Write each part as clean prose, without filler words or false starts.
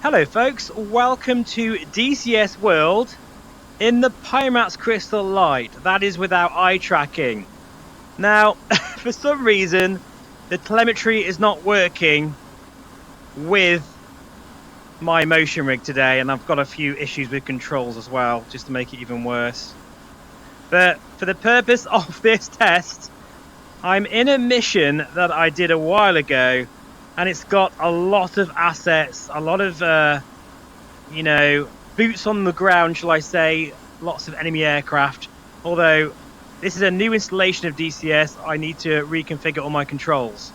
Hello folks, welcome to DCS World in the Pimax Crystal Light. That is without eye tracking. Now, for some reason, the telemetry is not working with my motion rig today, and I've got a few issues with controls as well, just to make it even worse. But for the purpose of this test, I'm in a mission that I did a while ago, and it's got a lot of assets, a lot of, boots on the ground, shall I say, lots of enemy aircraft. Although this is a new installation of DCS, I need to reconfigure all my controls.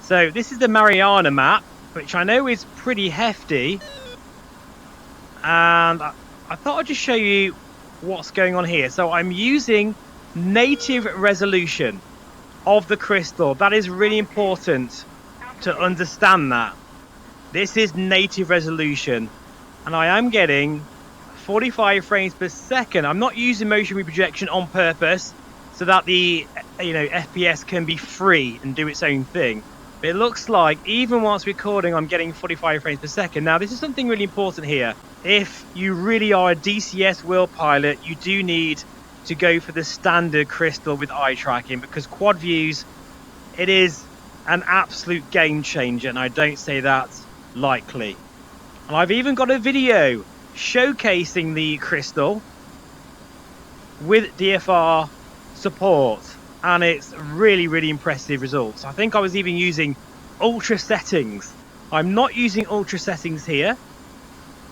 So this is the Mariana map, which I know is pretty hefty. And I thought I'd just show you what's going on here. So I'm using native resolution of the crystal. That is really important to understand that. This is native resolution, and I am getting 45 frames per second. I'm not using motion reprojection on purpose so that the FPS can be free and do its own thing. But it looks like even whilst recording, I'm getting 45 frames per second. Now, this is something really important here. If you really are a DCS World pilot, you do need to go for the standard crystal with eye tracking, because quad views, it is an absolute game changer, and I don't say that lightly. And I've even got a video showcasing the crystal with DFR support, and it's really impressive results. I think I was even using ultra settings. I'm not using ultra settings here,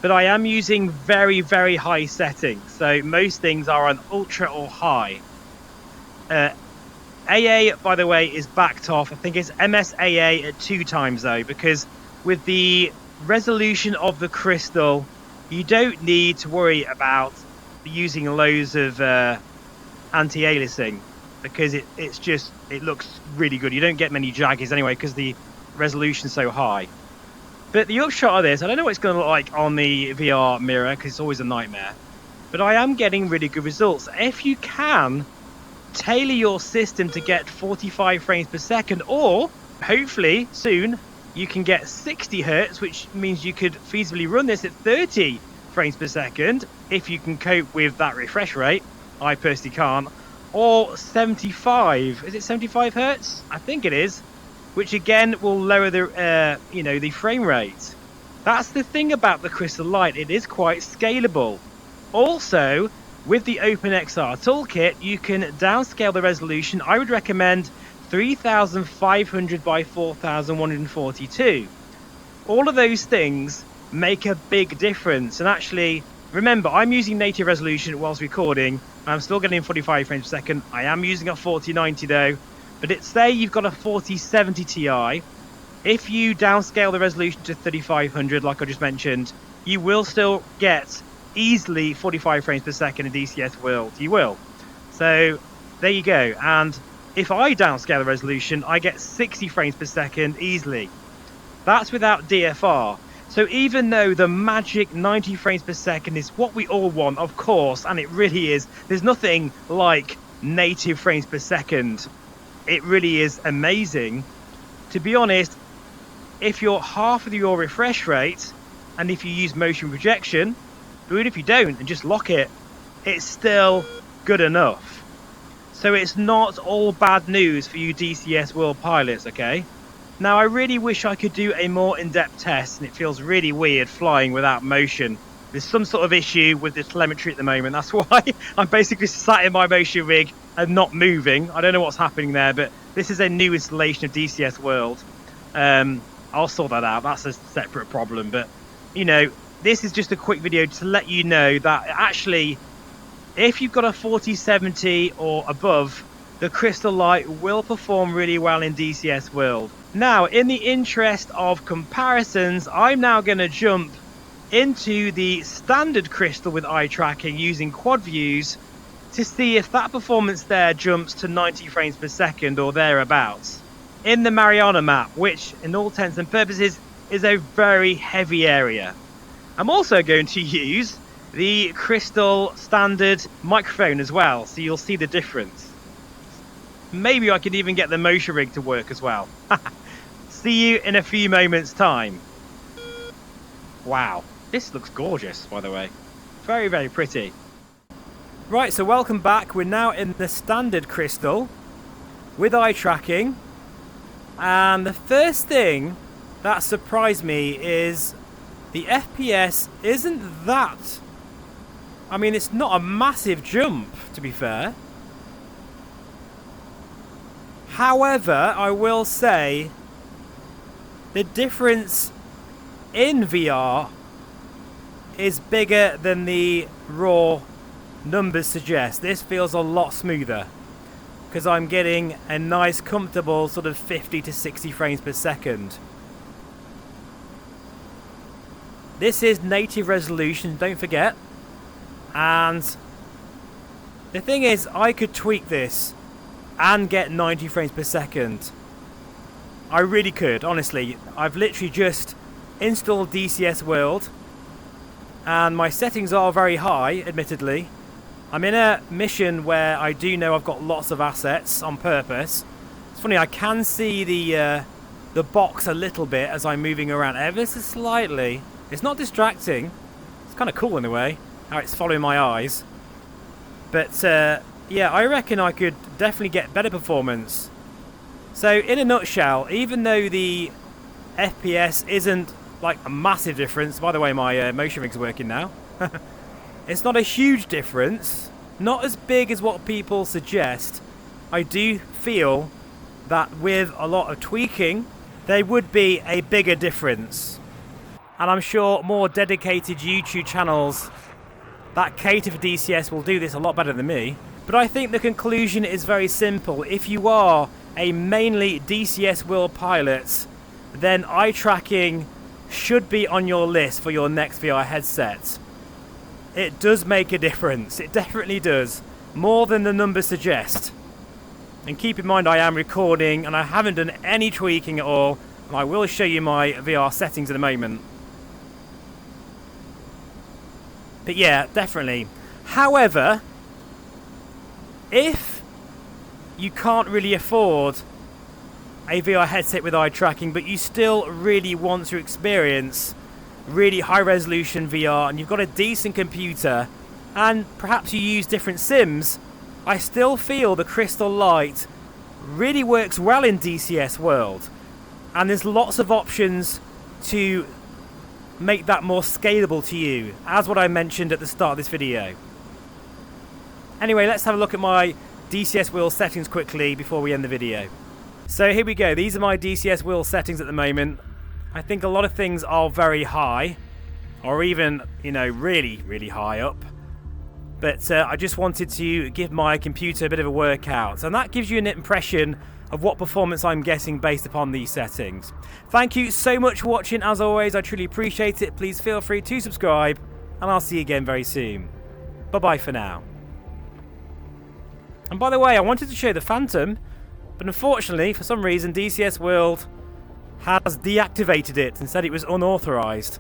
but I am using very high settings. So most things are on ultra or high. AA, by the way, is backed off. I think it's MSAA at 2 times though, because with the resolution of the crystal, you don't need to worry about using loads of anti-aliasing, because it looks really good. You don't get many jaggies anyway because the resolution's so high. But the upshot of this, I don't know what it's going to look like on the VR mirror because it's always a nightmare, but I am getting really good results. If you can tailor your system to get 45 frames per second, or hopefully soon you can get 60 hertz, which means you could feasibly run this at 30 frames per second if you can cope with that refresh rate. I personally can't. Or 75, is it 75 hertz? I think it is, which again will lower the the frame rate. That's the thing about the Crystal Light, it is quite scalable. Also, with the OpenXR toolkit, you can downscale the resolution. I would recommend 3500 by 4142. All of those things make a big difference. And actually, remember, I'm using native resolution whilst recording. I'm still getting 45 frames per second. I am using a 4090 though. But say you've got a 4070 Ti. If you downscale the resolution to 3500, like I just mentioned, you will still get easily 45 frames per second in DCS World. You will. So there you go. And if I downscale the resolution, I get 60 frames per second easily. That's without DFR. So even though the magic 90 frames per second is what we all want, of course, and it really is, there's nothing like native frames per second. It really is amazing. To be honest, if you're half of your refresh rate, and if you use motion projection, even if you don't and just lock it, it's still good enough. So it's not all bad news for you DCS World pilots, okay? Now, I really wish I could do a more in-depth test, and it feels really weird flying without motion. There's some sort of issue with the telemetry at the moment. That's why I'm basically sat in my motion rig and not moving. I don't know what's happening there, but this is a new installation of DCS World. I'll sort that out. That's a separate problem. But, this is just a quick video to let you know that actually, if you've got a 4070 or above, the Crystal Light will perform really well in DCS World. Now, in the interest of comparisons, I'm now going to jump into the standard crystal with eye tracking using quad views to see if that performance there jumps to 90 frames per second or thereabouts in the Mariana map, which in all intents and purposes is a very heavy area. I'm also going to use the crystal standard microphone as well, so you'll see the difference. Maybe I could even get the motion rig to work as well. See you in a few moments time. Wow, this looks gorgeous, by the way. Very, very pretty. Right, so welcome back. We're now in the standard crystal with eye tracking. And the first thing that surprised me is the FPS isn't that... I mean, it's not a massive jump, to be fair. However, I will say the difference in VR is bigger than the raw numbers suggest. This feels a lot smoother because I'm getting a nice comfortable sort of 50 to 60 frames per second. This is native resolution, don't forget. And the thing is, I could tweak this and get 90 frames per second. I really could, honestly. I've literally just installed DCS World and my settings are very high, admittedly. I'm in a mission where I do know I've got lots of assets on purpose. It's funny, I can see the box a little bit as I'm moving around ever so slightly. It's not distracting. It's kind of cool in a way, how it's following my eyes. But yeah, I reckon I could definitely get better performance. So in a nutshell, even though the FPS isn't like a massive difference, by the way my motion rig's working now. It's not a huge difference, not as big as what people suggest. I do feel that with a lot of tweaking, there would be a bigger difference. And I'm sure more dedicated YouTube channels that cater for DCS will do this a lot better than me. But I think the conclusion is very simple. If you are a mainly DCS World pilot, then eye tracking should be on your list for your next VR headset. It does make a difference. It definitely does. More than the numbers suggest. And keep in mind I am recording and I haven't done any tweaking at all. And I will show you my VR settings in a moment. But yeah, definitely. However, if you can't really afford a VR headset with eye tracking, but you still really want to experience really high resolution VR and you've got a decent computer and perhaps you use different sims, I still feel the Crystal Light really works well in DCS World. And there's lots of options to make that more scalable to you, as what I mentioned at the start of this video. Anyway, let's have a look at my DCS World settings quickly before we end the video. So here we go. These are my DCS World settings at the moment. I think a lot of things are very high, or even, you know, really, really high up. But I just wanted to give my computer a bit of a workout. And that gives you an impression of what performance I'm getting based upon these settings. Thank you so much for watching. As always, I truly appreciate it. Please feel free to subscribe, and I'll see you again very soon. Bye-bye for now. And by the way, I wanted to show the Phantom, but unfortunately, for some reason, DCS World has deactivated it and said it was unauthorized.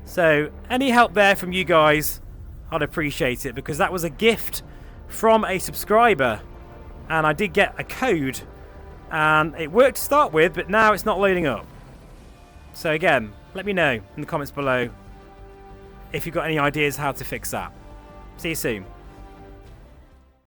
So any help there from you guys, I'd appreciate it, because that was a gift from a subscriber and I did get a code and it worked to start with, but now it's not loading up. So again, let me know in the comments below if you've got any ideas how to fix that. See you soon.